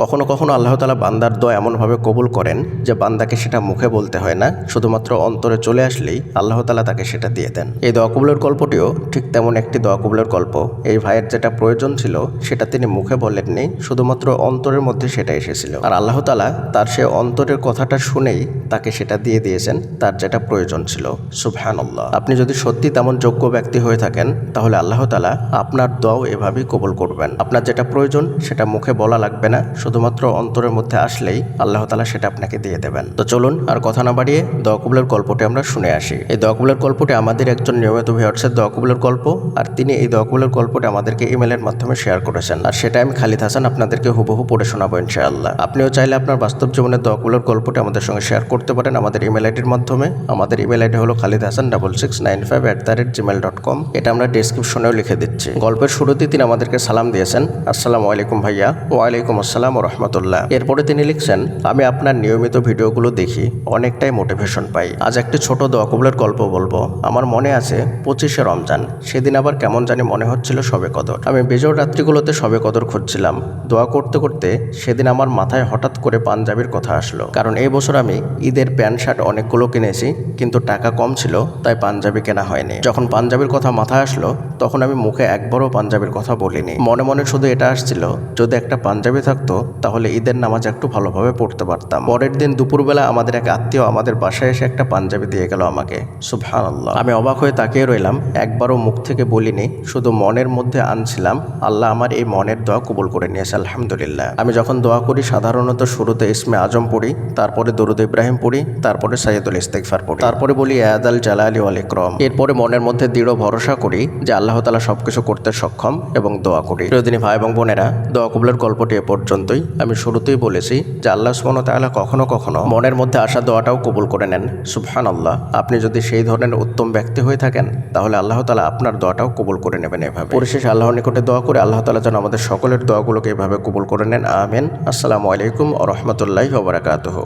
কখনো কখনো আল্লাহ তাআলা বান্দার দোয়া এমনভাবে কবুল করেন যে বান্দাকে সেটা মুখে বলতে হয় না, শুধুমাত্র অন্তরে চলে আসলেই আল্লাহ তাআলা তাকে সেটা দিয়ে দেন। এই দোয়া কবুলের গল্পটিও ঠিক তেমন একটি দোয়া কবুলের গল্প। এই ভাইয়ের যেটা প্রয়োজন ছিল সেটা তিনি মুখে বলেননি, শুধুমাত্র অন্তরের মধ্যে সেটা এসেছিল। আর আল্লাহ তাআলা তার সে অন্তরের কথাটা শুনেই তাকে সেটা দিয়ে দিয়েছেন, তার যেটা প্রয়োজন ছিল। সুবহানাল্লাহ। আপনি যদি সত্যি তেমন যোগ্য ব্যক্তি হয়ে থাকেন তাহলে আল্লাহ তাআলা আপনার দোয়াও এভাবেই কবুল করবেন। আপনার যেটা প্রয়োজন সেটা মুখে বলা লাগবে না, শুধুমাত্র অন্তরের মধ্যে আসলেই আল্লাহ তাআলা সেটা আপনাকে দিয়ে দেবেন। তো চলুন আর কথা না বাড়িয়ে দোয়া কবুলের গল্পটি আমরা শুনে আসি। এই দোয়া কবুলের গল্পটি আমাদের একজন নিয়মিত ভিউয়ার্সের দোয়া কবুলের গল্প, আর তিনি এই দোয়া কবুলের গল্পটি আমাদেরকে ইমেলের মাধ্যমে শেয়ার করেছেন, আর সেটা আমি খালিদ হাসান আপনাদেরকে হুবহু পড়ে শোনাবো ইনশাআল্লাহ। আপনিও চাইলে আপনার বাস্তব জীবনের দোয়া কবুলের গল্পটি আমাদের সঙ্গে শেয়ার করতে পারেন আমাদের ইমেল আইডির মাধ্যমে। আমাদের ইমেল আইডি হলো khalidhasan6695@gmail.com। এটা আমরা ডেসক্রিপশনেও লিখে দিচ্ছি। গল্পের শুরুতেই তিনি আমাদেরকে সালাম দিয়েছেন, আসসালামু আলাইকুম ভাইয়া। ওয়ালাইকুম আসসালাম ওয়া রাহমাতুল্লাহ। এরপরে তিনি লিখছেন, আমি আপনার নিয়মিত ভিডিওগুলো দেখি, অনেকটাই মোটিভেশন পাই। আজ একটি ছোট দোয়া কবুলের গল্প বলবো। আমার মনে আছে 25শে রমজান, সেদিন আবার কেমন জানি মনে হচ্ছিল শবে কদর। আমি বেজোড় রাত্রিগুলোতে শবে কদর খুঁজছিলাম। দোয়া করতে করতে সেদিন আমার মাথায় হঠাৎ করে পাঞ্জাবির কথা আসলো, কারণ এই বছর আমি ঈদের প্যান্ট শার্ট অনেকগুলো কিনেছি, কিন্তু টাকা কম ছিল তাই পাঞ্জাবি কেনা হয়নি। যখন পাঞ্জাবির কথা মাথায় আসলো তখন আমি মুখে একবারও পাঞ্জাবির কথা বলিনি। মনে মনে শুধু এটা আসছিল, যদি একটা পাঞ্জাবি থাকতো তাহলে ঈদের নামাজ একটু ভালোভাবে পড়তে পারতাম। পরের দিন দুপুরবেলা আমাদের এক আত্মীয় আমাদের বাসায় এসে একটা পাঞ্জাবি দিয়ে গেল আমাকে। সুবহানাল্লাহ। আমি অবাক হয়ে তাকিয়ে রইলাম। একবারও মুখ থেকে বলিনি, শুধু মনের মধ্যে আনছিলাম। আল্লাহ আমার এই মনের দোয়া কবুল করে নিয়েছে, আলহামদুলিল্লাহ। আমি যখন দোয়া করি সাধারণত শুরুতে ইসমে আজম পড়ি, তারপরে দরুদ ইব্রাহিম পড়ি, তারপরে সাইয়্যিদুল ইস্তিগফার পড়ি, তারপরে বলি ইয়া যাল জালালি ওয়াল ইকরাম। এরপরে মনের মধ্যে দৃঢ় ভরসা করি যে আল্লাহ তাআলা সবকিছু করতে সক্ষম এবং দোয়া করি। প্রিয়দিনী ভাই এবং বোনেরা, দোয়া কবুলের গল্পটি এ পর্যন্তই। আমি শুরুতেই বলেছি যে আল্লাহ সুবহানাহু ওয়া তাআলা কখনো কখনো মনের মধ্যে আসা দোয়াটাও কবুল করে নেন। সুবহানাল্লাহ। আপনি যদি সেই ধরনের উত্তম ব্যক্তি হয়ে থাকেন তাহলে আল্লাহ তাআলা আপনার দোয়াটাও কবুল করে নেবেন এভাবে। পরিশেষে আল্লাহর নিকটে দোয়া করে আল্লাহ তাআলা যেন আমাদের সকলের দোয়াগুলোকে এভাবে কবুল করে নেন। আমিন। আসসালামু আলাইকুম ওয়া রাহমাতুল্লাহি ওয়া বারাকাতুহু।